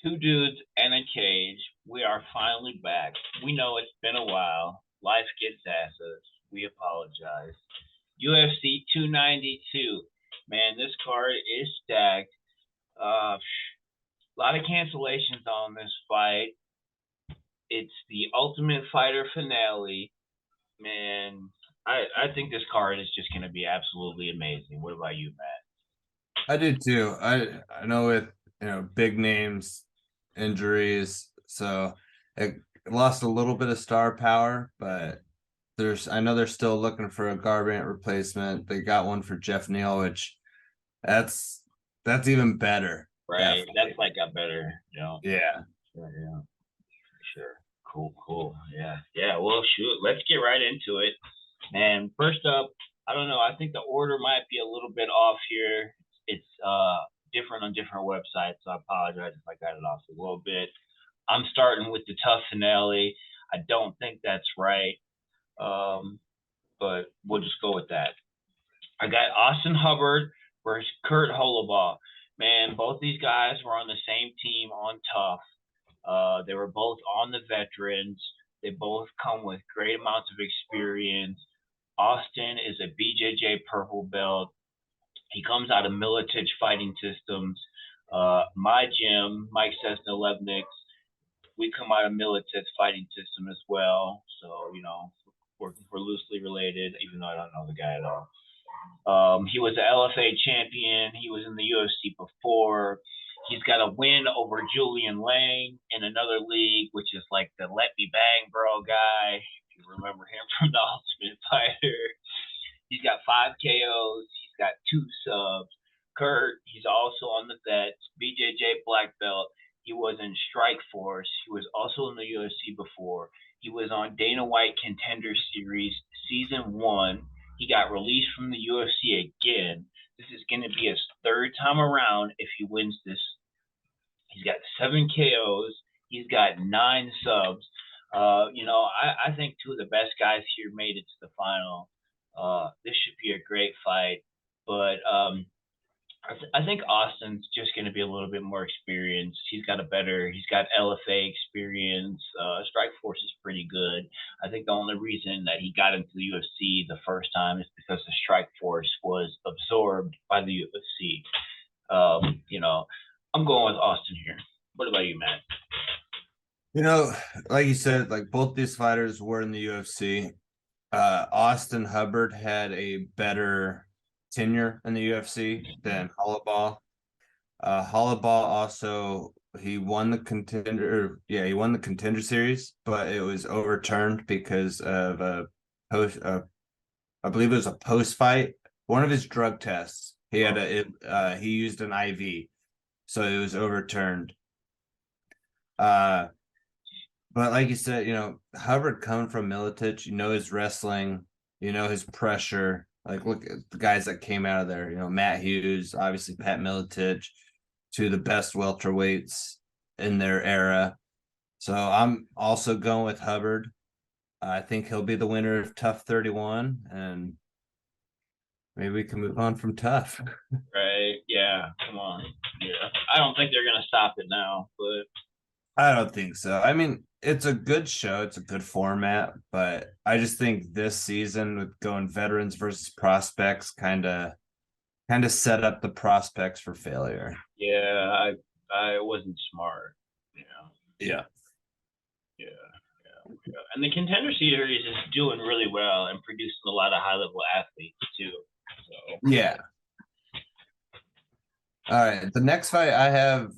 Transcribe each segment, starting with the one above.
Two dudes and a cage. We are finally back. We know it's been a while. Life gets at us. We apologize. UFC 292. Man, this card is stacked. A lot of cancellations on this fight. It's the Ultimate Fighter finale. Man, I think this card is just going to be absolutely amazing. What about you, Matt? I do too. I know with big names, injuries, so it lost a little bit of star power, but I know they're still looking for a garbrandt replacement. They got one for Jeff Neal, which that's even better. Right. That's like a better, Yeah. Yeah. Sure. Cool. Yeah. Well, shoot. Let's get right into it. Man, first up, I don't know. I think the order might be a little bit off here. It's different on different websites, so I apologize if I got it off a little bit. I'm starting with the tough finale. I don't think that's right, but we'll just go with that. I got Austin Hubbard versus Kurt Holobaugh. Man, both these guys were on the same team on Tough. They were both on the veterans. They both come with great amounts of experience. Austin is a BJJ purple belt. He comes out of Militich Fighting Systems. My gym, Mike Cessna Levniks, we come out of Militich Fighting System as well. So, we're loosely related, even though I don't know the guy at all. He was an LFA champion. He was in the UFC before. He's got a win over Julian Lang in another league, which is like the Let Me Bang Bro guy. If you remember him from the Ultimate Fighter. He's got 5 KOs. He's got 2 subs. Kurt, he's also on the vets. BJJ black belt. He was in Strike Force. He was also in the UFC before. He was on Dana White Contender Series Season 1. He got released from the UFC again. This is going to be his 3rd time around if he wins this. He's got 7 KOs. He's got 9 subs. I think 2 of the best guys here made it to the final. This should be a great fight. But I think Austin's just going to be a little bit more experienced. He's got LFA experience. Strike Force is pretty good. I think the only reason that he got into the UFC the first time is because the Strike Force was absorbed by the UFC. I'm going with Austin here. What about you, Matt? Like you said, like both these fighters were in the UFC. Austin Hubbard had a better tenure in the UFC than Holobaugh. Holobaugh also he won the contender series, but it was overturned because of a post. I believe it was a post fight. One of his drug tests. He used an IV, so it was overturned. But like you said, Hubbard coming from Militich, his wrestling, his pressure. Like, look at the guys that came out of there. Matt Hughes, obviously Pat Militich, 2 of the best welterweights in their era. So I'm also going with Hubbard. I think he'll be the winner of Tough 31, and maybe we can move on from Tough. Right? Yeah. Come on. Yeah. I don't think they're gonna stop it now, but I don't think so. I mean, it's a good show. It's a good format, but I just think this season with going veterans versus prospects kind of set up the prospects for failure. Yeah, I wasn't smart. Yeah. And the Contender Series is doing really well and producing a lot of high-level athletes too. So yeah. All right. The next fight I have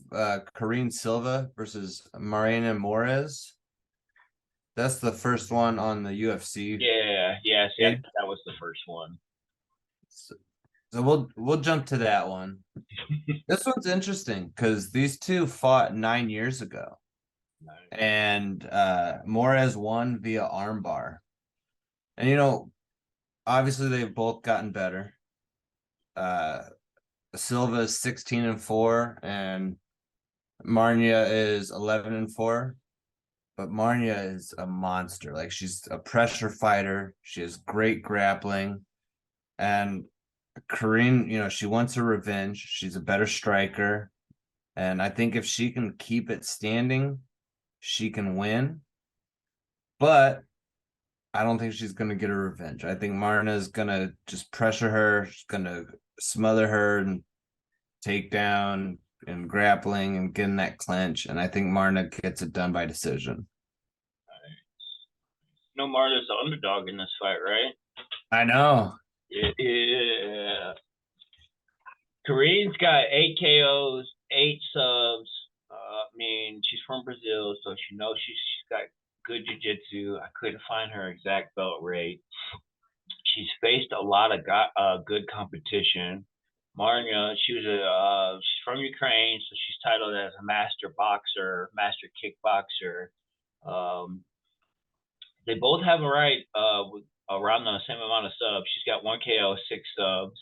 Karine Silva versus Maryna Moroz. That's the first one on the UFC. Yeah. See, that was the first one. So we'll jump to that one. This one's interesting because these two fought 9 years ago. And Moroz won via armbar. And obviously they've both gotten better. Silva is 16-4 and Maryna is 11-4. But Maryna is a monster. Like, she's a pressure fighter. She has great grappling. And Karine, she wants her revenge. She's a better striker. And I think if she can keep it standing, she can win. But I don't think she's going to get her revenge. I think Maryna is going to just pressure her. She's going to smother her and take down and grappling and get in that clinch. And I think Maryna gets it done by decision. No, Marta's the underdog in this fight, right? I know. Yeah. Karine's got 8 KOs, 8 subs. I mean, she's from Brazil, so she knows she's got good jiu-jitsu. I couldn't find her exact belt rate. She's faced a lot of good competition. Maryna, she's from Ukraine, so she's titled as a master boxer, master kickboxer. They both have a right around the same amount of subs. She's got 1 KO, 6 subs.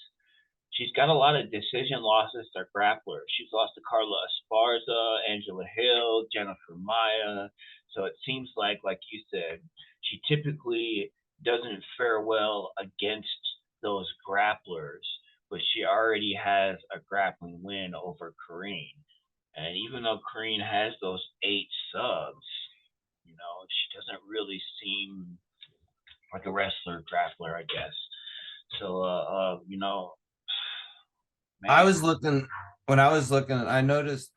She's got a lot of decision losses to grapplers. She's lost to Carla Esparza, Angela Hill, Jennifer Maya. So it seems like you said, she typically doesn't fare well against those grapplers, but she already has a grappling win over Karine. And even though Karine has those 8 subs, she doesn't really seem like a wrestler grappler, I guess. So, I was looking when I was looking, I noticed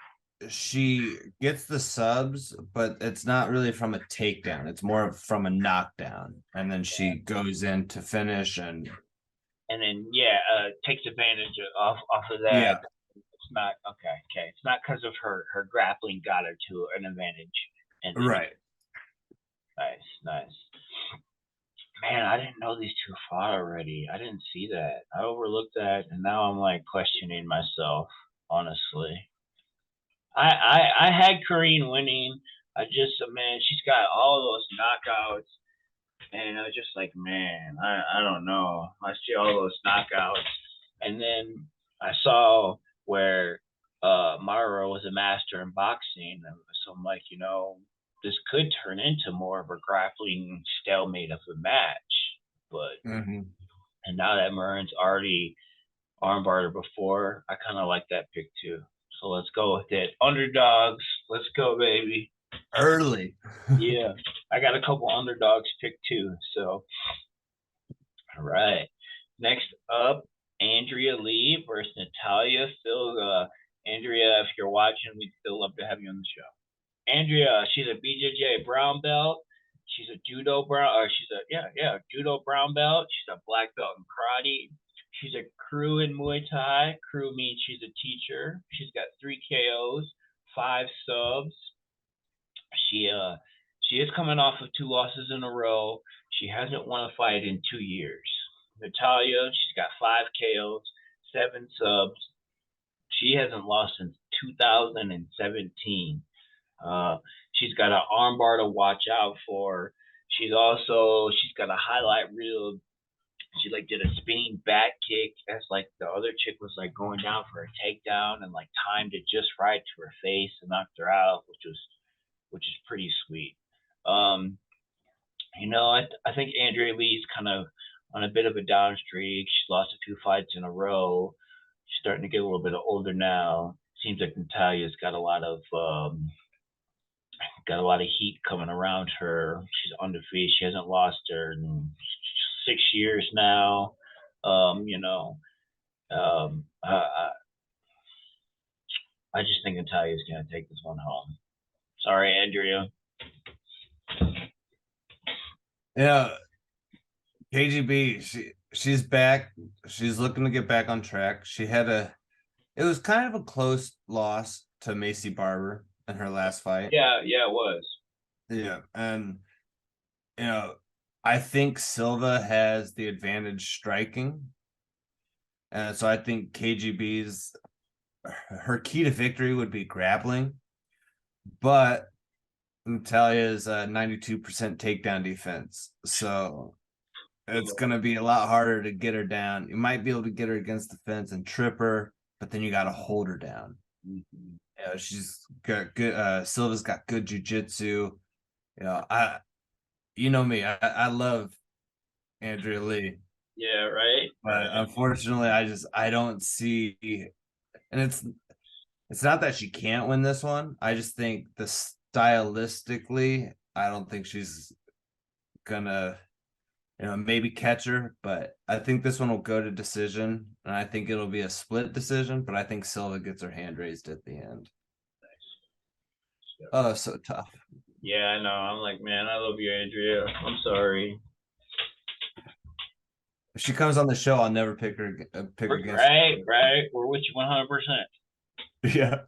she gets the subs, but it's not really from a takedown. It's more from a knockdown. And then she goes in to finish and then takes advantage of of that. Yeah. It's not okay. It's not because of her grappling got her to an advantage. And right. Nice. Man, I didn't know these two fought already. I didn't see that. I overlooked that, and now I'm like questioning myself. Honestly, I had Karine winning. Man, she's got all those knockouts, and I was just like, man, I don't know. I see all those knockouts, and then I saw where Mara was a master in boxing, and so I'm like, this could turn into more of a grappling stalemate of a match. But and now that Marin's already armbarred her before, I kind of like that pick too. So let's go with it. Underdogs, let's go, baby. Early. Yeah, I got a couple underdogs picked too. So, all right. Next up, Andrea Lee versus Natalia. Andrea, if you're watching, we'd still love to have you on the show. Andrea, she's a BJJ brown belt. She's a judo judo brown belt. She's a black belt in karate. She's a crew in Muay Thai. Crew means she's a teacher. She's got 3 KOs, 5 subs. She is coming off of 2 losses in a row. She hasn't won a fight in 2 years. Natalia, she's got 5 KOs, 7 subs. She hasn't lost since 2017. She's got an armbar to watch out for. She's got a highlight reel. She did a spinning back kick as the other chick was going down for a takedown and timed it just right to her face and knocked her out, which is pretty sweet. I think Andrea Lee's kind of on a bit of a down streak. She's lost 2 fights in a row. She's starting to get a little bit older now. Seems like Natalia's got a lot of heat coming around her. She's undefeated. She hasn't lost her in 6 years now. I just think Natalia's gonna take this one home. Sorry, Andrea. Yeah, KGB. She's back. She's looking to get back on track. It was kind of a close loss to Macy Barber in her last fight. Yeah, it was. Yeah, and I think Silva has the advantage striking, and so I think KGB's her key to victory would be grappling, but Natalia's 92% takedown defense, so it's gonna be a lot harder to get her down. You might be able to get her against the fence and trip her, but then you got to hold her down. Mm-hmm. Yeah, she's got good. Silva's got good jujitsu. You know me. I love Andrea Lee. Yeah, right. But unfortunately, I don't see, and It's not that she can't win this one. I just think the stylistically, I don't think she's gonna, maybe catch her, but I think this one will go to decision, and I think it'll be a split decision, but I think Silva gets her hand raised at the end. Oh, so tough. Yeah, I know. I'm like, man, I love you, Andrea. I'm sorry. If she comes on the show, I'll never pick her. Pick against Right, right. We're with you 100%. her. Yeah.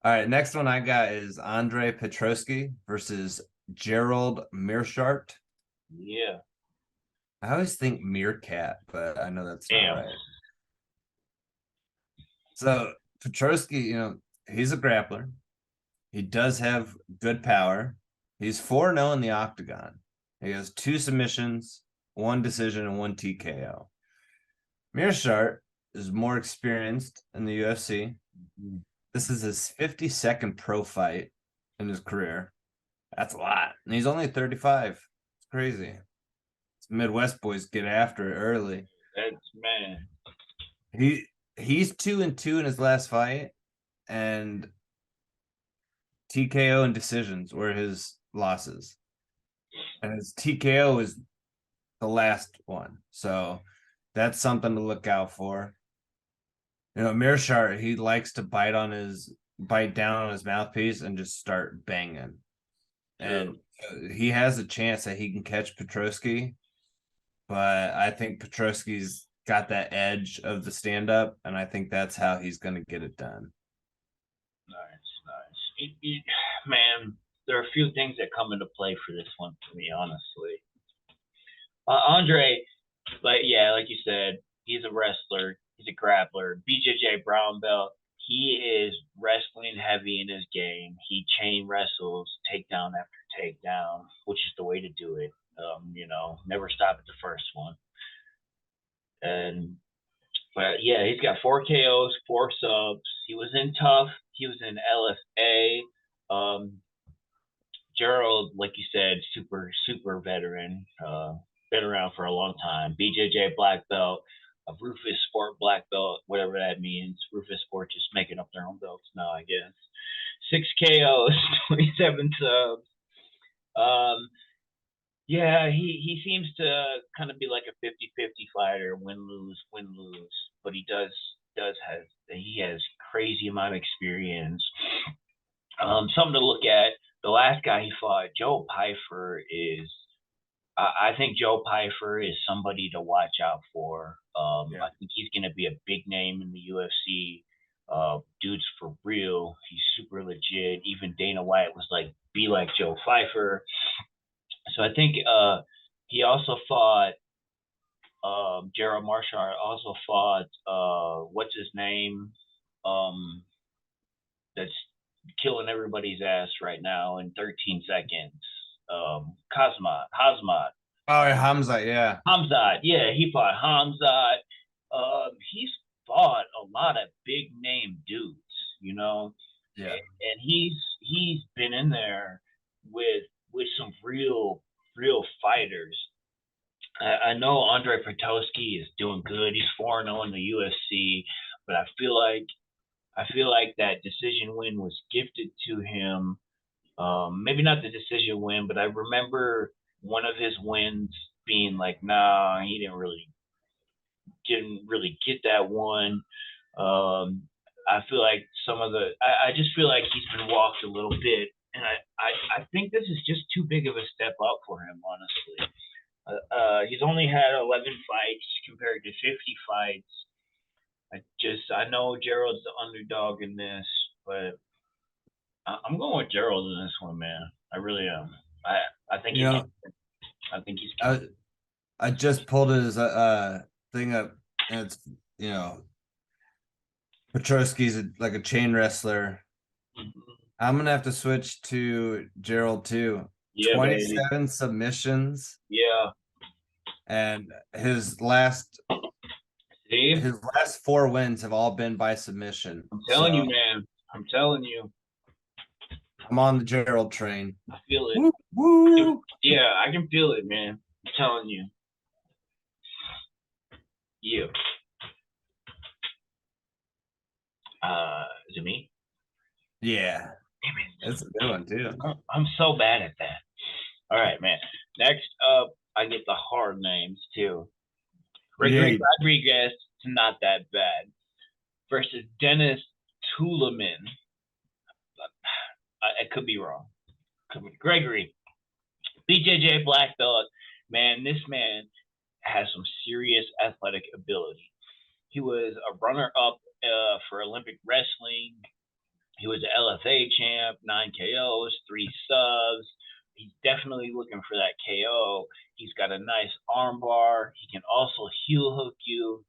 All right, next one I got is Andre Petroski versus Gerald Meerschaert. Yeah. I always think Meerkat, but I know that's not right. So Petroski, he's a grappler. He does have good power. He's 4-0 in the octagon. He has 2 submissions, 1 decision, and 1 TKO. Meerschaert is more experienced in the UFC. This is his 52nd pro fight in his career. That's a lot. And he's only 35. It's crazy. Midwest boys get after it early. That's man. He's 2-2 in his last fight, and TKO and decisions were his losses. And his TKO is the last one. So that's something to look out for. Meerschaert, he likes to bite down on his mouthpiece and just start banging. And he has a chance that he can catch Petroski, but I think Petroski's got that edge of the stand-up, and I think that's how he's going to get it done. Nice. Man, there are a few things that come into play for this one for me, honestly. Andre, like you said, he's a wrestler. He's a grappler. BJJ brown belt. He is wrestling heavy in his game. He chain wrestles takedown after takedown, which is the way to do it. Never stop at the first one. But yeah, he's got 4 KOs, 4 subs. He was in Tough. He was in LFA. Gerald, like you said, super veteran. Been around for a long time. BJJ black belt. A Rufus Sport black belt, whatever that means. Rufus Sport just making up their own belts now, I guess. 6 KOs, 27 subs. Yeah, he seems to kind of be like a 50-50 fighter, win-lose. But he has crazy amount of experience. Something to look at. The last guy he fought, Joe Pyfer, I think Joe Pyfer is somebody to watch out for. I think he's going to be a big name in the UFC. Dude's for real. He's super legit. Even Dana White was like, be like Joe Pyfer. So I think he also fought Gerald Meerschaert also fought what's his name? That's killing everybody's ass right now in 13 seconds. Hazmat. Oh, yeah, Hamzat, yeah. Hamzat, yeah, he fought Hamzat. He's fought a lot of big name dudes, Yeah. And he's been in there with some real fighters. I know Andre Petroski is doing good. He's 4-0 in the UFC, but I feel like that decision win was gifted to him. Maybe not the decision win, but I remember one of his wins being like, nah, he didn't really get that one. I feel like I just feel like he's been walked a little bit, and I think this is just too big of a step up for him, honestly. He's only had 11 fights compared to 50 fights. I know Gerald's the underdog in this, but I'm going with Gerald in this one, man. I really am. I think he's. I just pulled his thing up, and it's Petroski's like a chain wrestler. Mm-hmm. I'm gonna have to switch to Gerald too. Yeah, 27 baby. submissions. Yeah. And his last 4 wins have all been by submission. I'm telling you, man. I'm telling you. I'm on the Gerald train. I feel it. Woo, woo. Yeah, I can feel it, man. I'm telling you. Yeah. Is it me? Yeah, Damn it. that's a good one too. I'm so bad at that. All right, man. Next up, I get the hard names too. Yeah, Gregory Rodrigues, it's not that bad. Versus Dennis Tiuliulin. I could be wrong. Gregory, BJJ black belt. Man, this man has some serious athletic ability. He was a runner-up for Olympic wrestling. He was an LFA champ, 9 KOs, 3 subs. He's definitely looking for that KO. He's got a nice armbar. He can also heel hook you.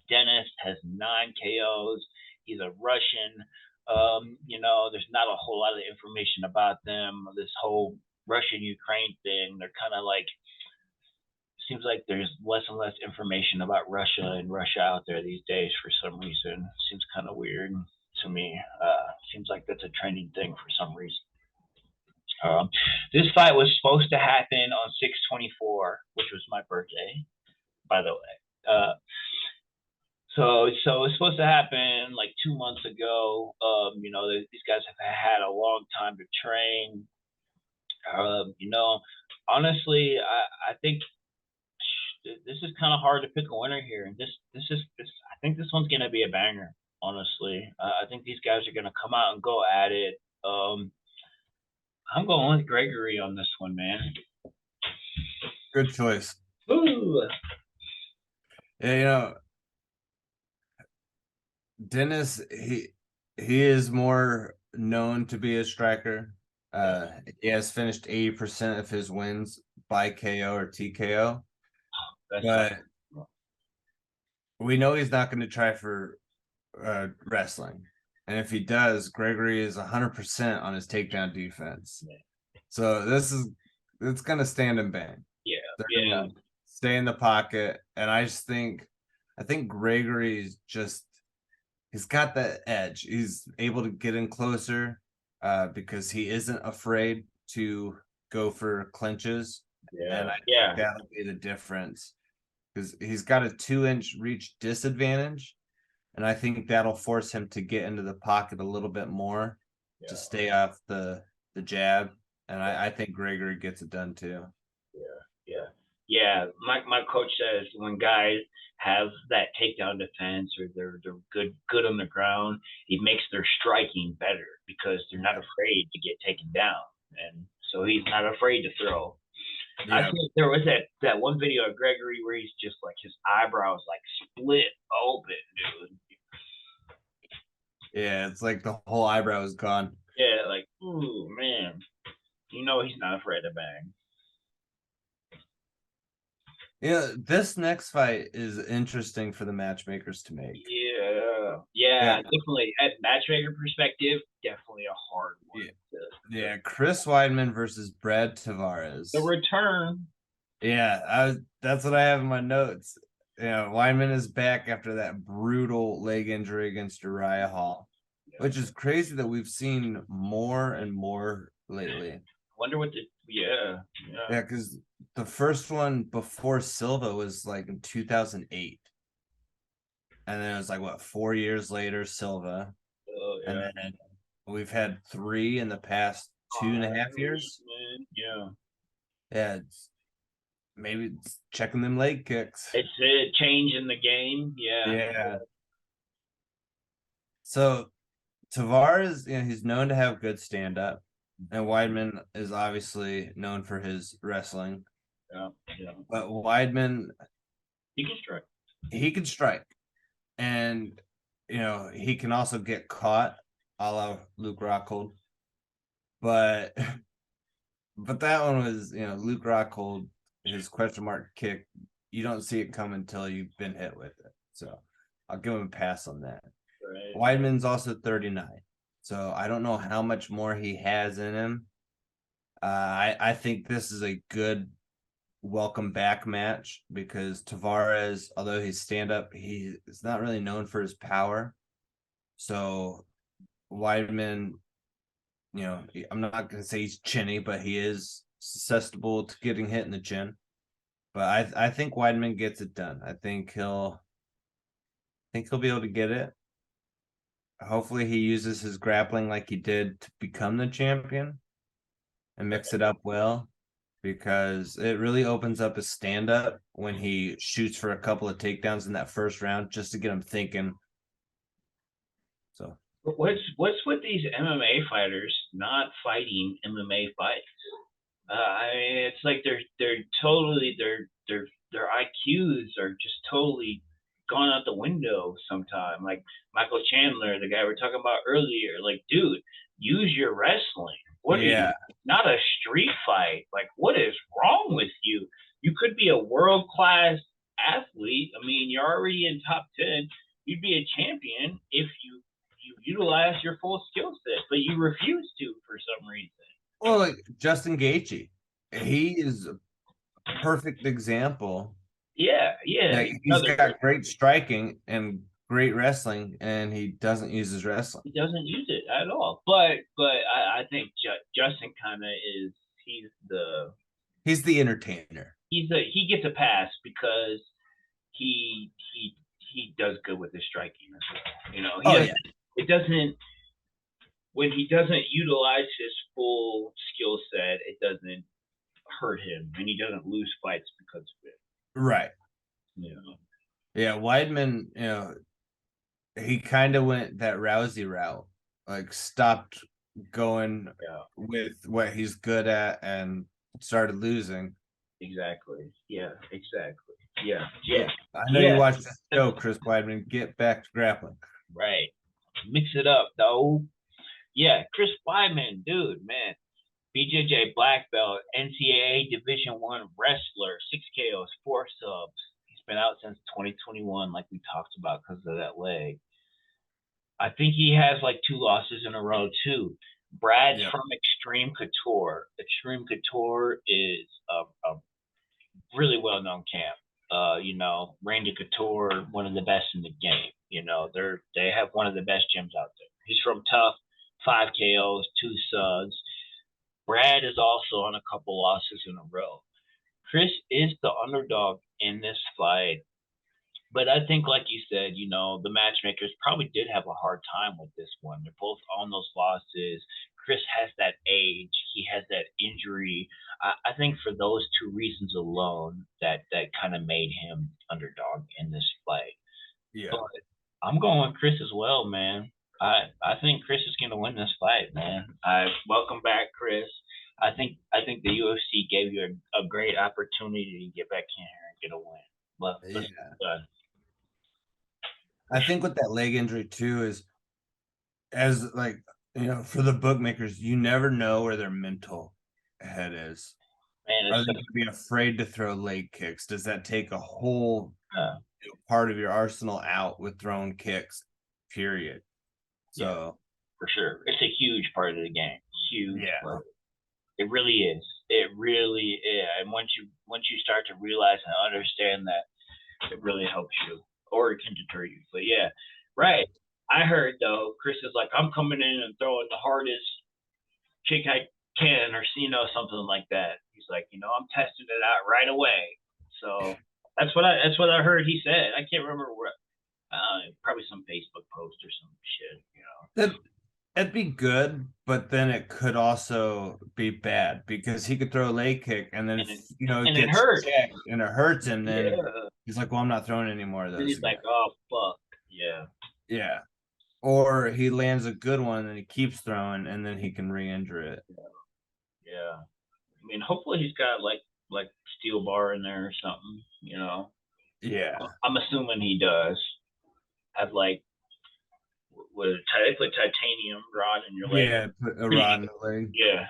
Dennis has 9 KOs. He's a Russian. There's not a whole lot of information about them. This whole Russian Ukraine thing, they're kind of like, seems like there's less and less information about Russia and Russia out there these days for some reason. Seems kind of weird to me. Seems like that's a trending thing for some reason. This fight was supposed to happen on 6/24, which was my birthday, by the way. So it's supposed to happen like 2 months ago. These guys have had a long time to train. Honestly, I think this is kind of hard to pick a winner here. This I think this one's gonna be a banger. Honestly, I think these guys are gonna come out and go at it. I'm going with Gregory on this one, man. good choice. Ooh. Yeah, Dennis, he is more known to be a striker. He has finished 80% of his wins by KO or TKO. But we know he's not going to try for wrestling. And if he does, Gregory is 100% on his takedown defense. So it's going to stand and bang. Yeah. They're going to stay in the pocket. And I think Gregory's he's got that edge. He's able to get in closer because he isn't afraid to go for clinches. Yeah. And I think that'll be the difference. Because he's got a 2-inch reach disadvantage, and I think that'll force him to get into the pocket a little bit more to stay off the jab. And I think Gregory gets it done too. Yeah. My coach says when guys have that takedown defense or they're good on the ground, it makes their striking better because they're not afraid to get taken down, and so he's not afraid to throw. Yeah. I think there was that one video of Gregory where he's just like his eyebrows like split open, dude. Yeah, it's like the whole eyebrow is gone. Yeah, like, ooh, man. He's not afraid to bang. Yeah, this next fight is interesting for the matchmakers to make. Yeah, definitely. At matchmaker perspective, definitely a hard one. Yeah, Chris Weidman versus Brad Tavares. The return. Yeah, that's what I have in my notes. Weidman is back after that brutal leg injury against Uriah Hall, which is crazy that we've seen more and more lately. Wonder what Yeah, because the first one before Silva was like in 2008. And then it was like, 4 years later, Silva. And then we've had 3 in the past 2.5 years. Man. Yeah, maybe it's checking them leg kicks. It's a change in the game. Yeah. So Tavares, he's known to have good stand-up. And Weidman is obviously known for his wrestling. Yeah. But Weidman, he can strike. He can strike. And, he can also get caught, a la Luke Rockhold. But that one was, Luke Rockhold, his question mark kick, you don't see it come until you've been hit with it. So I'll give him a pass on that. Right. Weidman's also 39. So I don't know how much more he has in him. I think this is a good welcome back match because Tavares, although he's stand-up, he is not really known for his power. So Weidman, I'm not going to say he's chinny, but he is susceptible to getting hit in the chin. But I think Weidman gets it done. I think he'll be able to get it. hopefully he uses his grappling like he did to become the champion and mix it up well, because it really opens up his stand up when he shoots for a couple of takedowns in that first round just to get him thinking. So What's with these MMA fighters not fighting MMA fights? I mean, it's like they're totally their IQs are just totally gone out the window sometime. Like Michael Chandler, the guy we are talking about earlier. Like, dude, use your wrestling. What are you? Not a street fight. Like, what is wrong with you? You could be a world class athlete. I mean, you're already in top 10. You'd be a champion if you utilize your full skill set, but you refuse to for some reason. Well, like Justin Gaethje, he is a perfect example. Yeah. Like, he's got great striking and great wrestling, and he doesn't use his wrestling. He doesn't use it at all. But I think Justin kind of is. He's the entertainer. He gets a pass because he does good with his striking as well. You know, it doesn't when he doesn't utilize his full skill set, it doesn't hurt him, and he doesn't lose fights because of it. Right. Yeah. Yeah, Weidman, he kind of went that Rousey route, like stopped going with what he's good at and started losing. Exactly. Yeah, exactly. Yeah. I know you watched the show, Chris Weidman. Get back to grappling. Right. Mix it up, though. Yeah, Chris Weidman, dude, man. BJJ black belt, NCAA Division I wrestler, 6 KOs, 4 subs. He's been out since 2021, like we talked about, because of that leg. I think he has like 2 losses in a row, too. Brad's from Extreme Couture. Extreme Couture is a really well-known camp. You know, Randy Couture, one of the best in the game. You know, they have one of the best gyms out there. He's from Tough, 5 KOs, 2 subs. Brad is also on a couple losses in a row. Chris is the underdog in this fight. But I think, like you said, you know, the matchmakers probably did have a hard time with this one. They're both on those losses. Chris has that age. He has that injury. I think for those 2 reasons alone, that kind of made him underdog in this fight. Yeah. But I'm going with Chris as well, man. I think Chris is going to win this fight, man. Welcome back, Chris. I think the UFC gave you a great opportunity to get back in here and get a win. But I think with that leg injury too is, as like, you know, for the bookmakers, you never know where their mental head is. Man, are they going to be afraid to throw leg kicks? Does that take a whole part of your arsenal out with throwing kicks? Period. So for sure, it's a huge part of the game. Huge part. It really is. It really is. And once you start to realize and understand that, it really helps you, or it can deter you. But yeah, right. I heard though, Chris is like, I'm coming in and throwing the hardest kick I can, or something like that. He's like, I'm testing it out right away. So that's what I heard he said. I can't remember where. Probably some Facebook post or some shit. That'd be good, but then it could also be bad because he could throw a leg kick and then it hurts and it hurts him. Then he's like, "Well, I'm not throwing any more of those." He's like, "Oh fuck, yeah." Or he lands a good one and he keeps throwing, and then he can re-injure it. Yeah. I mean, hopefully he's got like steel bar in there or something. Yeah. I'm assuming he does have like. They put titanium rod in your leg. Yeah, put a rod in the leg. Yeah.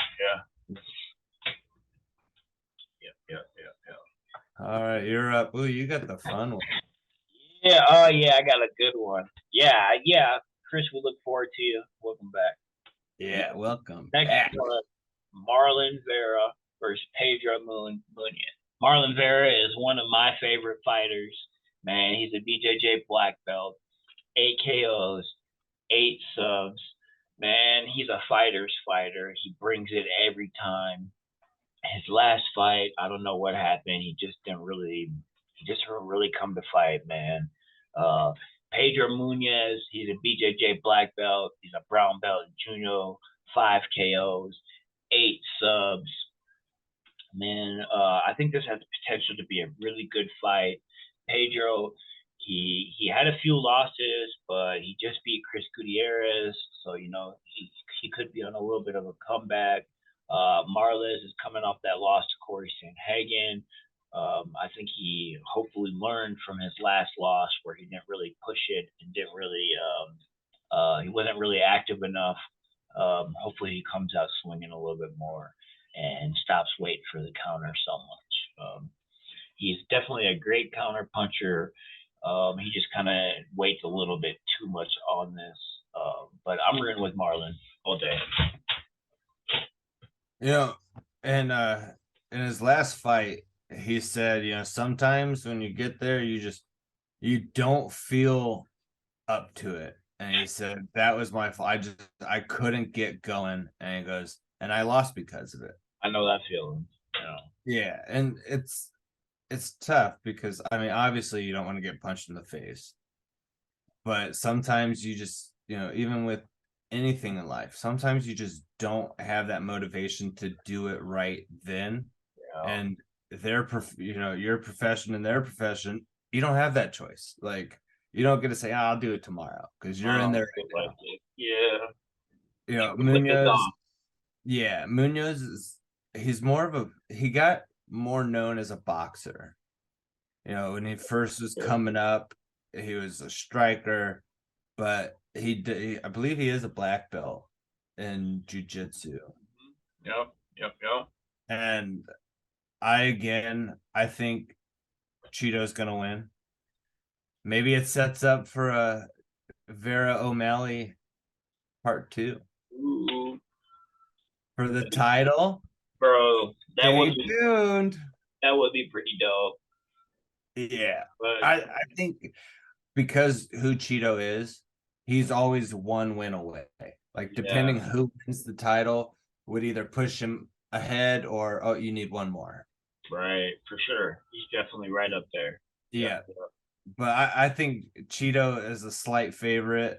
All right, you're up. Ooh, you got the fun one. Yeah. Oh, yeah. I got a good one. Yeah. Chris, we look forward to you. Welcome back. Yeah, welcome. Next one, Marlon Vera versus Pedro Munhoz. Marlon Vera is one of my favorite fighters. Man, he's a BJJ black belt, 8 KOs. 8 subs. Man, he's a fighter's fighter. He brings it every time. His last fight, I don't know what happened. He just didn't really come to fight, man. Pedro Munhoz, he's a BJJ black belt. He's a brown belt in Juno, 5 KOs, 8 subs. Man, I think this has the potential to be a really good fight. Pedro, he had a few losses, but he just beat Chris Gutierrez, so he could be on a little bit of a comeback. Marlon is coming off that loss to Corey Sandhagen. I think he hopefully learned from his last loss where he didn't really push it and didn't really he wasn't really active enough. Hopefully he comes out swinging a little bit more and stops waiting for the counter so much. He's definitely a great counter puncher. He just kind of waits a little bit too much on this. But I'm rooting with Marlon all day. And in his last fight, he said, sometimes when you get there, you don't feel up to it. And he said, that was my fault. I couldn't get going. And he goes, and I lost because of it. I know that feeling. Yeah, and it's tough because obviously you don't want to get punched in the face, but sometimes you just even with anything in life, sometimes you just don't have that motivation to do it right then. And your profession and their profession, you don't have that choice. Like, you don't get to say, I'll do it tomorrow, because you're in there right now. Munhoz. Yeah, Munhoz he's more of he got more known as a boxer. When he first was coming up, he was a striker, but I believe he is a black belt in jiu-jitsu. Yep. And I think Cheeto's gonna win. Maybe it sets up for a Vera O'Malley part 2. Ooh. For the title. Bro, that would be pretty dope. Yeah. But I think because who Cheeto is, he's always one win away. Like, depending who wins the title would either push him ahead or, you need one more. Right, for sure. He's definitely right up there. Yeah. But I think Cheeto is a slight favorite.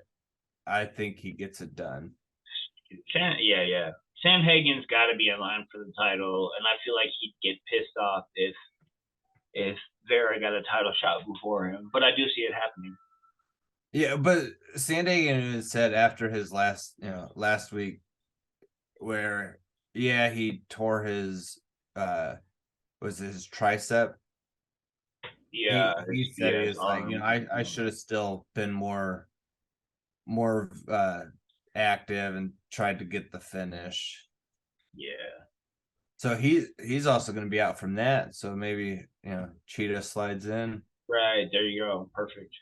I think he gets it done. Yeah. Sandhagen's got to be in line for the title, and I feel like he'd get pissed off if Vera got a title shot before him. But I do see it happening. Yeah, but Sandhagen said after his last week, where he tore his was his tricep. Yeah, he said he was like, I should have still been more active and tried to get the finish. Yeah. So he's also going to be out from that. So maybe Cheetah slides in. Right, there you go. Perfect.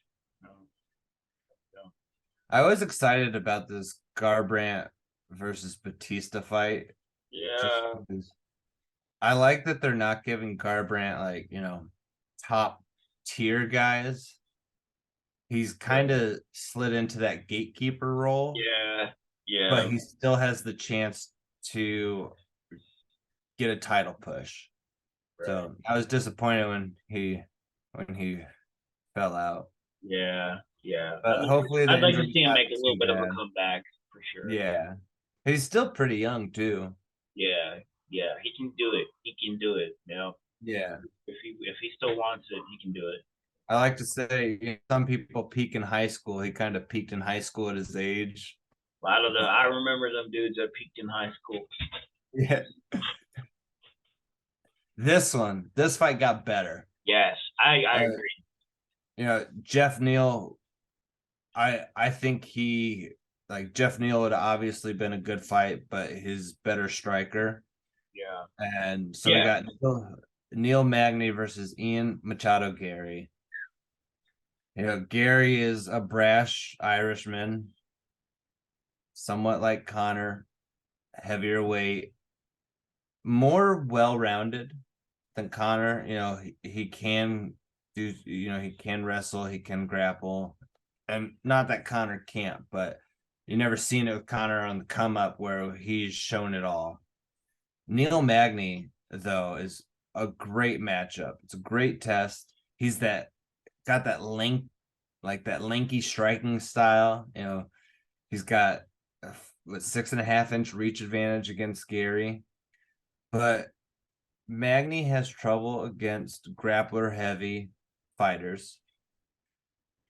I was excited about this Garbrandt versus Batista fight. Yeah. I like that they're not giving Garbrandt top tier guys. He's kind of slid into that gatekeeper role. Yeah. But he still has the chance to get a title push. Right. So I was disappointed when he fell out. Yeah. But hopefully I'd like to see him make a little bit of a comeback for sure. Yeah. He's still pretty young too. Yeah. He can do it. Yeah. If he still wants it, he can do it. I like to say some people peak in high school. He kind of peaked in high school at his age. I don't know. I remember them dudes that peaked in high school. Yeah. This fight got better. Yes, I agree. Jeff Neal, I think Jeff Neal would have obviously been a good fight, but his better striker. Yeah. And so we got Neil Magny versus Ian Machado Garry. Garry is a brash Irishman, somewhat like Connor, heavier weight, more well-rounded than Connor. He can do, he can wrestle, he can grapple. And not that Connor can't, but you never seen it with Connor on the come up where he's shown it all. Neil Magny, though, is a great matchup. It's a great test. He's got that length, like that lanky striking style. He's got a 6.5-inch reach advantage against Garry, but Magny has trouble against grappler heavy fighters,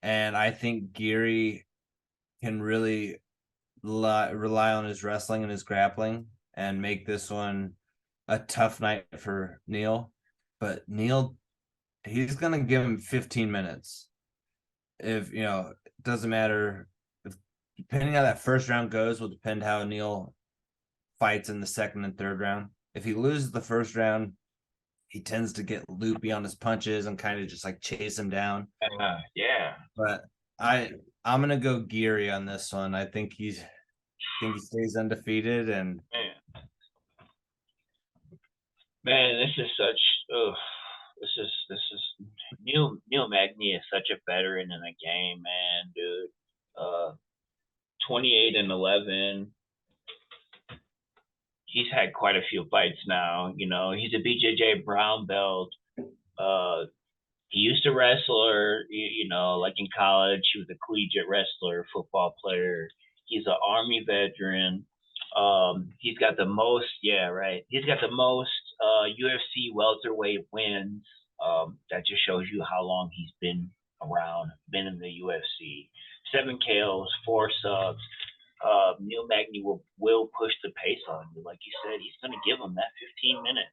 and I think Garry can really rely on his wrestling and his grappling and make this one a tough night for Neil. But Neil, he's gonna give him 15 minutes. If it doesn't matter. Depending how that first round goes, will depend how Neil fights in the second and third round. If he loses the first round, he tends to get loopy on his punches and kind of just like chase him down. Yeah. But I'm gonna go Garry on this one. I think he stays undefeated, and man, this is such. This is Neil Magny is such a veteran in the game, man, dude. 28-11. He's had quite a few fights now. He's a BJJ brown belt. He used to wrestle, like in college. He was a collegiate wrestler, football player. He's an Army veteran. He's got the most, He's got the most UFC welterweight wins. That just shows you how long he's been around, been in the UFC. 7 KOs, 4 subs. Neil Magny will push the pace on you. Like you said, he's going to give him that 15 minutes.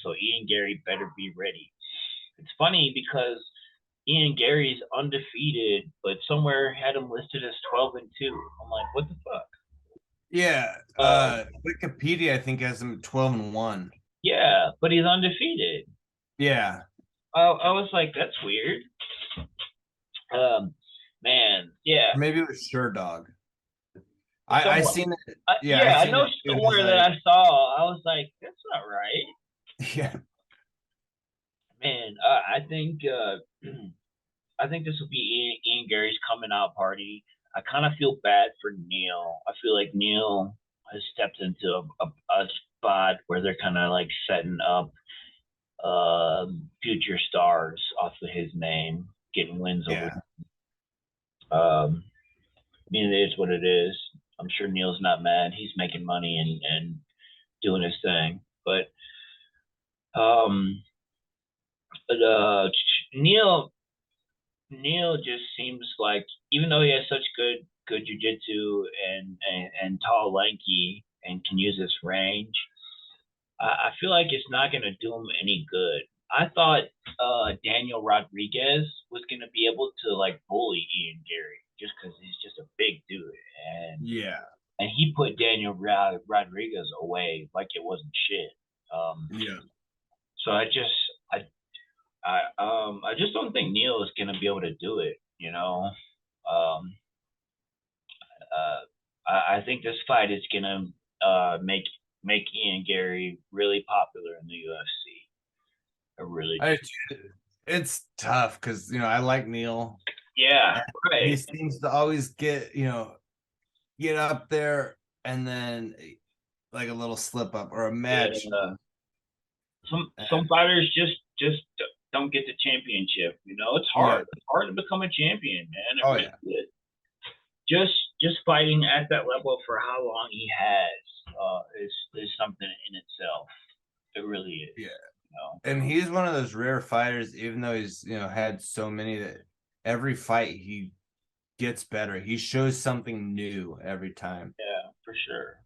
So Ian Garry better be ready. It's funny because Ian Garry's undefeated, but somewhere had him listed as 12-2. I'm like, what the fuck? Yeah. Wikipedia, I think, has him 12-1. Yeah, but he's undefeated. Yeah. I was like, that's weird. Man, yeah. Maybe it was Sure Dog. I seen it. I know somewhere that I saw. I was like, that's not right. Yeah. Man, I think this will be Ian Garry's coming out party. I kind of feel bad for Neil. I feel like Neil has stepped into a spot where they're kind of like setting up future stars off of his name, getting wins over. It is what it is. I'm sure Neil's not mad. He's making money and doing his thing. But Neil just seems like, even though he has such good jiu-jitsu and tall, lanky, and can use his range, I feel like it's not going to do him any good. I thought Daniel Rodrigues was going to be able to like bully Ian Garry just because he's just a big dude, and he put Daniel Rodrigues away like it wasn't shit. So I just don't think Neil is going to be able to do it. I think this fight is going to make Ian Garry really popular in the UFC. It's tough because I like Neil. Yeah, right. He seems to always get up there and then like a little slip up or a match. Yeah. Some fighters just don't get the championship. It's hard. Yeah. It's hard to become a champion, man. Just fighting at that level for how long he has is something in itself. It really is. Yeah. And he's one of those rare fighters, even though he's had so many, that every fight he gets better. He shows something new every time. Yeah, for sure.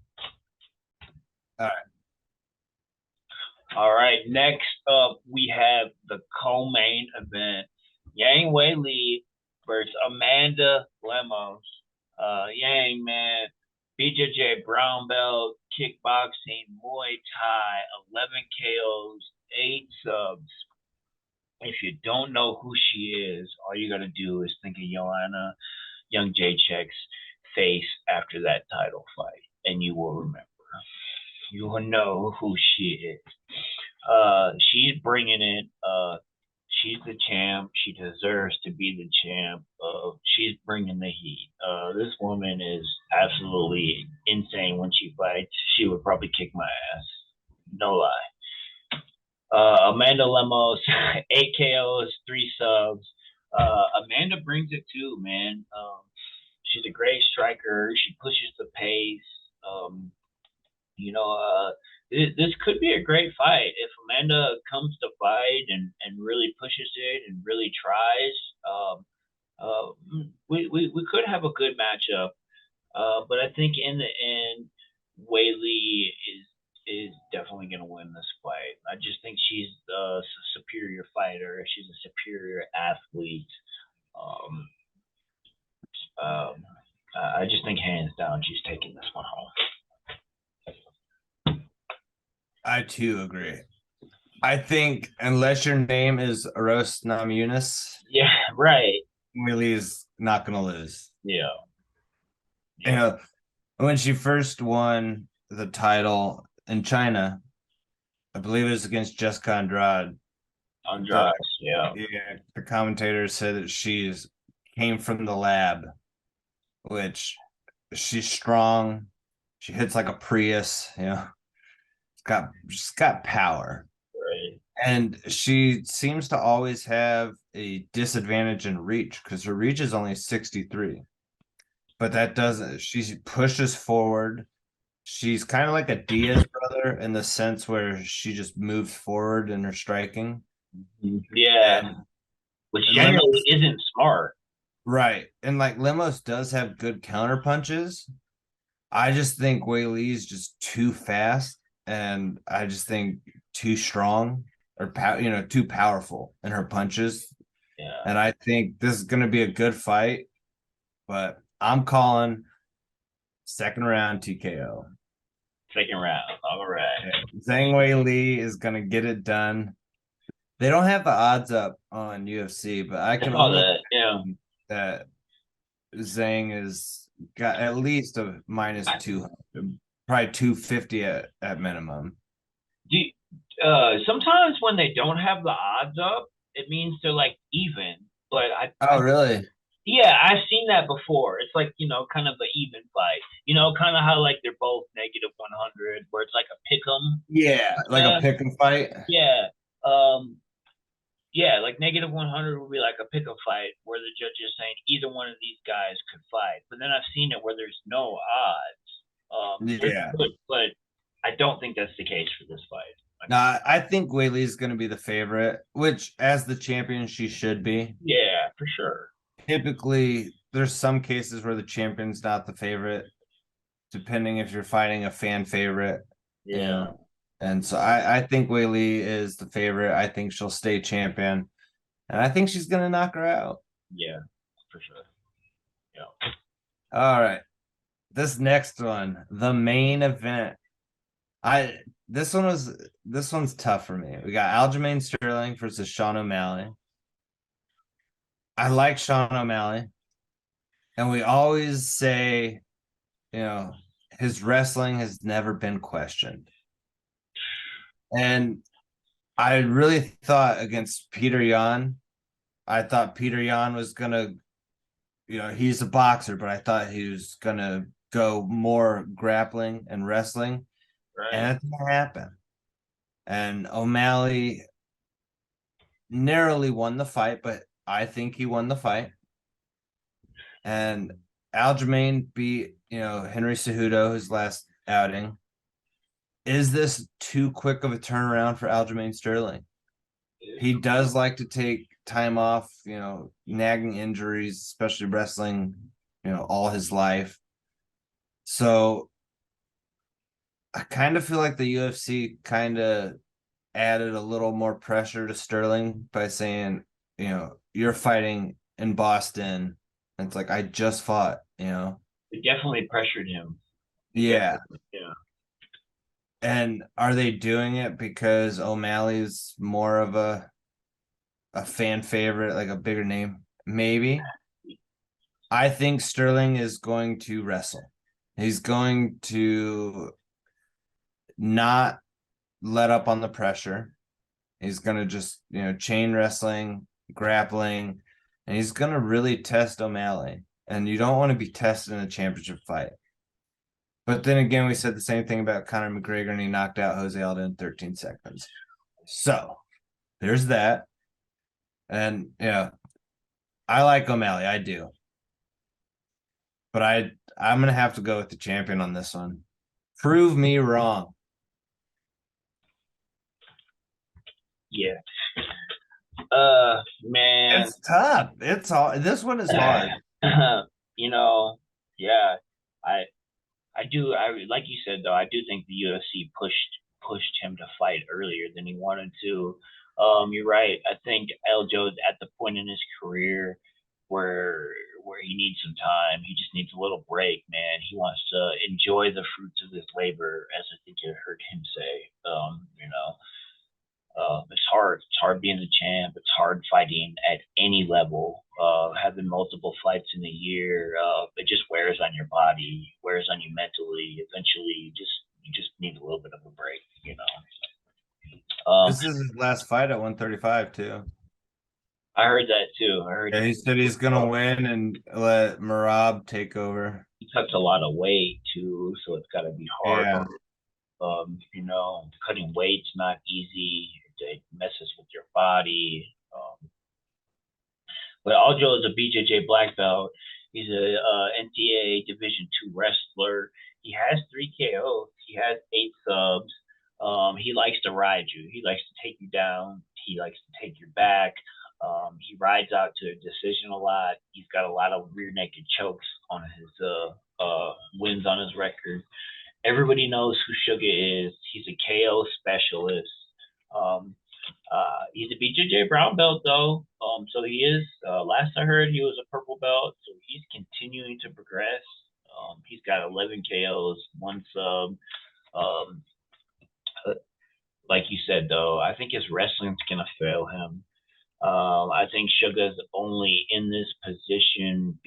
All right. Next up, we have the co-main event: Yang Weili versus Amanda Lemos. Yang, man, BJJ brown belt, kickboxing, Muay Thai, 11 KOs, 8 subs. If you don't know who she is, all you gotta do is think of Joanna Young Jacek's face after that title fight, and you will remember. You will know who she is. She's bringing it. She's the champ. She deserves to be the champ. She's bringing the heat. This woman is absolutely insane when she fights. She would probably kick my ass. No lie. Amanda Lemos, 8 KOs, 3 subs. Amanda brings it too, man. She's a great striker. She pushes the pace. Um, you know, this could be a great fight if Amanda comes to fight and really pushes it and really tries. We could have a good matchup. But I think in the end, Weili is definitely going to win this fight. I just think she's a superior fighter. She's a superior athlete. Um, um, I just think hands down she's taking this one home. I too agree. I think unless your name is Aros Namunis, Yeah, right. Weili's not going to lose. Yeah. You know, when she first won the title in China, I believe it was against Jessica Andrade. Andrade, yeah. The commentator said that she's came from the lab, which she's strong. She hits like a Prius, she's got power. Right. And she seems to always have a disadvantage in reach because her reach is only 63. But that doesn't, she pushes forward. She's kind of like a Diaz brother in the sense where she just moves forward in her striking. Yeah. Which generally isn't smart. Right. And like Lemos does have good counter punches. I just think Weili is just too fast and I just think too strong or too powerful in her punches. Yeah. And I think this is going to be a good fight, but I'm calling second round TKO. Second round. All right. Zhang Weili is going to get it done. They don't have the odds up on UFC, but I can only that Zhang is got at least a minus 200, probably 250 at minimum. Sometimes when they don't have the odds up, it means they're like even. But really? Yeah, I've seen that before. It's like, kind of an even fight. Kind of how like they're both negative 100, where it's like a pick 'em. Yeah, like a pick 'em fight. Yeah. Yeah, like negative 100 would be like a pick 'em fight where the judge is saying either one of these guys could fight. But then I've seen it where there's no odds. But I don't think that's the case for this fight. No, I think Weili is going to be the favorite, which as the champion she should be. Yeah, for sure. Typically, there's some cases where the champion's not the favorite, depending if you're fighting a fan favorite. Yeah. And so I think Weili is the favorite. I think she'll stay champion. And I think she's going to knock her out. Yeah, for sure. Yeah. All right. This next one, the main event. This one's tough for me. We got Aljamain Sterling versus Sean O'Malley. I like Sean O'Malley. And we always say, his wrestling has never been questioned. And I really thought against Peter Yan, I thought Peter Yan was going to, he's a boxer, but I thought he was going to go more grappling and wrestling. Right. And that didn't happen. And O'Malley narrowly won the fight, but I think he won the fight. And Aljamain beat, Henry Cejudo his last outing. Is this too quick of a turnaround for Aljamain Sterling? He does like to take time off, nagging injuries, especially wrestling, all his life. So I kind of feel like the UFC kind of added a little more pressure to Sterling by saying, you're fighting in Boston. And it's like, I just fought, It definitely pressured him. Yeah. Yeah. And are they doing it because O'Malley's more of a fan favorite, like a bigger name? Maybe. I think Sterling is going to wrestle. He's going to not let up on the pressure. He's going to just, chain wrestling, grappling, and he's going to really test O'Malley. And you don't want to be tested in a championship fight. But then again, we said the same thing about Conor McGregor, and he knocked out Jose Aldo in 13 seconds. So there's that. And, I like O'Malley, I do. But I'm gonna have to go with the champion on this one. Prove me wrong. Yeah. Man. It's tough. It's all this one is hard. You know, yeah. I I do. I like you said though. I do think the UFC pushed him to fight earlier than he wanted to. You're right. I think Eljo's at the point in his career where he needs some time. He just needs a little break, man. He wants to enjoy the fruits of his labor, as I think you heard him say. It's hard. It's hard being the champ. It's hard fighting at any level. Having multiple fights in a year, it just wears on your body, wears on you mentally. Eventually, you just need a little bit of a break, you know. This is his last fight at 135 too. I heard that too. I heard Yeah, he said he's gonna win and let Moroz take over. he cuts a lot of weight too, so it's got to be hard. Yeah. Cutting weight's not easy. It messes with your body. But Aljo is a BJJ black belt. He's a NTA Division II wrestler. He has 3 KOs. He has 8 subs. He likes to ride you. He likes to take you down. He likes to take your back. He rides out to a decision a lot. He's got a lot of rear naked chokes on his wins on his record. Everybody knows who Sugar is. He's a KO specialist. He's a BJJ brown belt though. So he is. Last I heard, he was a purple belt. So he's continuing to progress. He's got 11 KOs, 1 sub. Um, like you said though, I think his wrestling's gonna fail him. I think Sugar's only in this position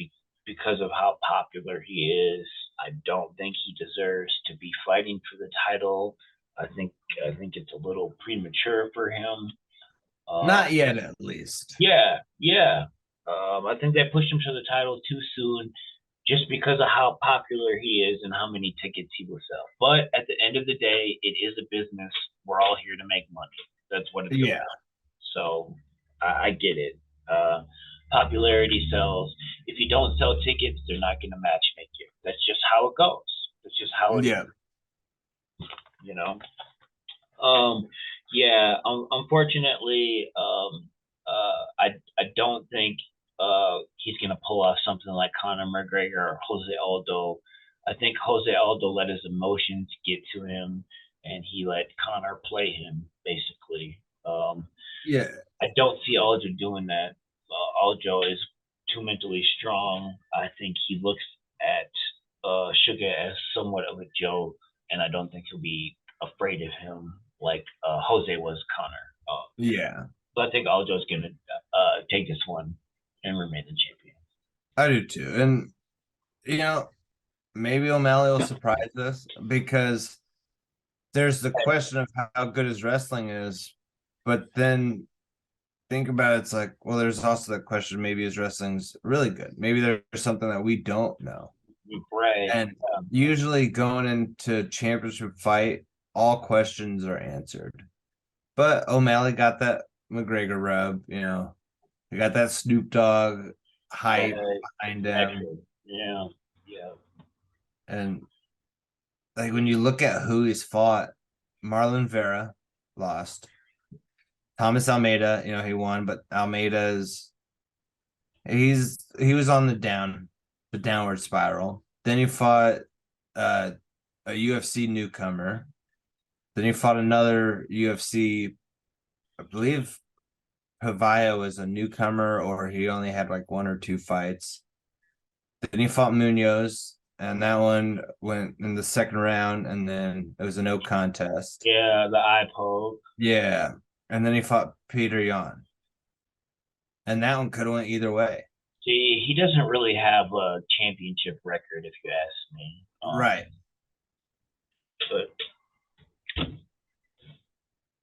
because of how popular he is. I don't think he deserves to be fighting for the title. I think it's a little premature for him. Not yet, at least. Yeah. I think they pushed him to the title too soon, just because of how popular he is and how many tickets he will sell. But at the end of the day, it is a business. We're all here to make money. That's what it's about. So I get it. Popularity sells. If you don't sell tickets, they're not going to match make you. That's just how it goes. That's just how it is. You know. Unfortunately, I don't think he's gonna pull off something like Conor McGregor or Jose Aldo. I think Jose Aldo let his emotions get to him, and he let Conor play him basically. I don't see Aldo doing that. Aldo is too mentally strong. I think he looks at Sugar as somewhat of a joke, and I don't think he'll be afraid of him like Jose was Conor. So I think Aljo's gonna take this one and remain the champion. I do too, and maybe O'Malley will surprise us because there's the question of how good his wrestling is, but then think about it, it's like, well, there's also the question maybe his wrestling's really good. Maybe there's something that we don't know. Right. And usually going into championship fight, all questions are answered. But O'Malley got that McGregor rub, he got that Snoop Dogg hype behind him. Yeah. And like when you look at who he's fought, Marlon Vera lost. Thomas Almeida, he won, but he was on the downward spiral. Then he fought a UFC newcomer. Then he fought another UFC, I believe Pavia was a newcomer, or he only had like 1 or 2 fights. Then he fought Munhoz, and that one went in the second round, and then it was a no contest. Yeah, the eye poke. Yeah. And then he fought Peter Yan. And that one could have went either way. See, he doesn't really have a championship record, if you ask me. Right.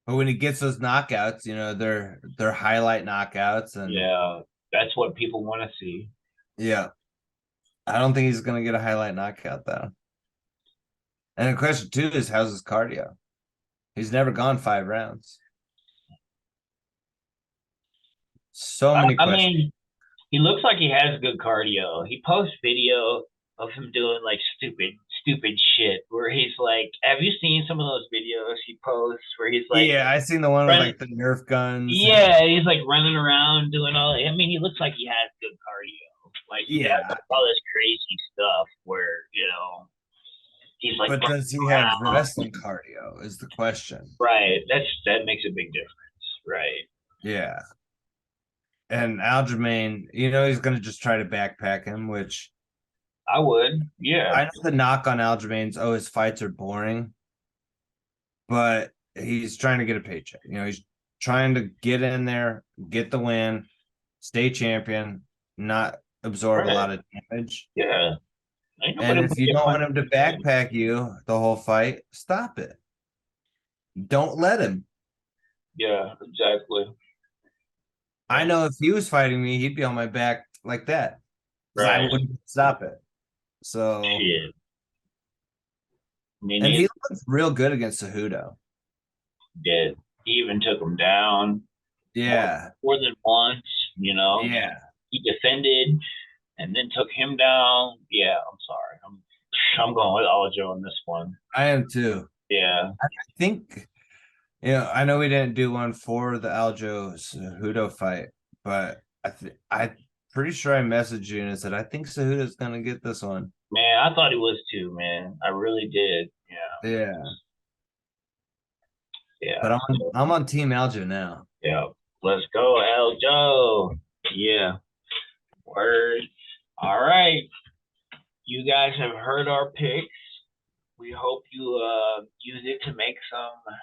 But when he gets those knockouts, they're highlight knockouts, and yeah, that's what people want to see. Yeah. I don't think he's gonna get a highlight knockout though. And the question too is, how's his cardio? He's never gone 5 rounds. So many questions. He looks like he has good cardio. He posts video of him doing like stupid shit where he's like, have you seen some of those videos he posts where he's like Yeah, I seen the one with running? like the Nerf guns. Yeah, he's like running around doing all. I mean, he looks like he has good cardio. Like he does Yeah, all this crazy stuff where he's like but does he have running around. wrestling cardio? Is the question. Right. That makes a big difference. Right. Yeah. And Aljamain, he's going to just try to backpack him, which I would. Yeah. I know the knock on Aljamain's, his fights are boring, but he's trying to get a paycheck. He's trying to get in there, get the win, stay champion, not absorb a Right. lot of damage. Yeah. Ain't And nobody if you don't want him to backpack you the whole fight, stop it. Don't let him. Yeah, exactly. I know if he was fighting me, he'd be on my back like that. Because I Right. wouldn't stop it. So Shit. I mean, and he he looked real good against Cejudo. did. He even took him down Yeah. more than once, Yeah. He defended and then took him down. Yeah, I'm sorry. I'm going with Aljo on this one. I am too. Yeah. I think I know we didn't do one for the Aljo Cejudo fight, but I'm pretty sure I messaged you and I said I think Cejudo's gonna get this one. Man, I thought he was too, man. I really did. Yeah. Yeah. Yeah. But I'm on Team Aljo now. Yeah. Let's go, Aljo. Yeah. Word. All right. You guys have heard our picks. We hope you use it to make some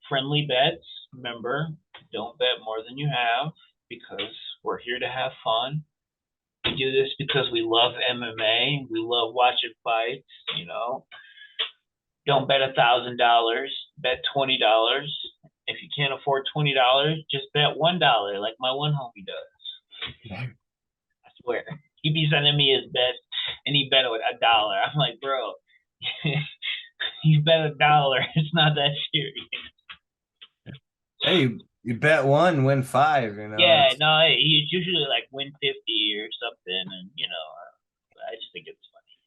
friendly bets. Remember, don't bet more than you have because we're here to have fun. We do this because we love MMA. We love watching fights. Don't bet $1,000. Bet $20. If you can't afford $20, just bet $1, like my one homie does. I swear, he be sending me his bet, and he bet with $1. I'm like, bro, you bet $1. It's not that serious. Hey, you bet one, win five. Yeah, no, it's usually like win 50 or something, and I just think it's funny.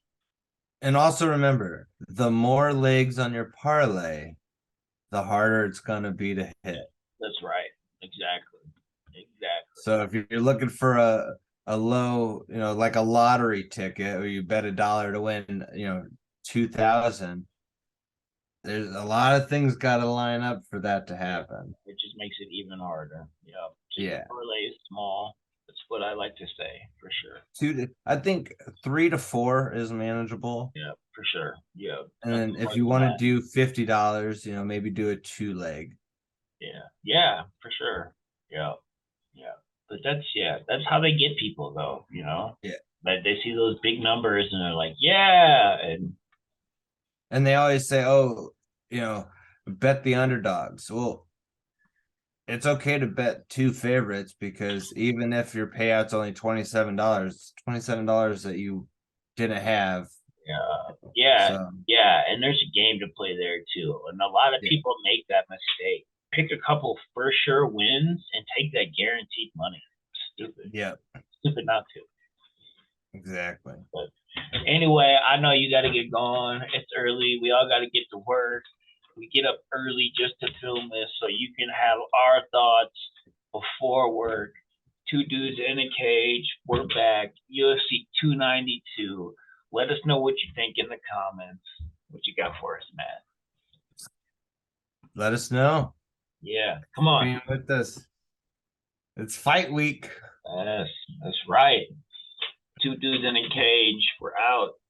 And also remember, the more legs on your parlay, the harder it's gonna be to hit. That's right. Exactly. So if you're looking for a low, like a lottery ticket, or you bet $1 to win, 2,000. There's a lot of things got to line up for that to happen. It just makes it even harder. Yeah. Parlay is small. That's what I like to say for sure. I think 3 to 4 is manageable. Yeah, for sure. Yeah. And then if you want to do $50, maybe do a 2-leg. Yeah, for sure. Yeah. But that's how they get people though, Yeah. Like they see those big numbers and they're like, yeah, and they always say, bet the underdogs. Well, it's okay to bet 2 favorites because even if your payout's only $27 that you didn't have. Yeah, and there's a game to play there too. And a lot of people make that mistake. Pick a couple for sure wins and take that guaranteed money. Stupid. Yeah. Stupid not to. Exactly. But anyway, I know you got to get going. It's early. We all got to get to work. We get up early just to film this so you can have our thoughts before work. 2 dudes in a cage. We're back. UFC 292. Let us know what you think in the comments. What you got for us, Matt? Let us know. Yeah, come on. Being with us. It's fight week. Yes, that's right. 2 dudes in a cage. We're out.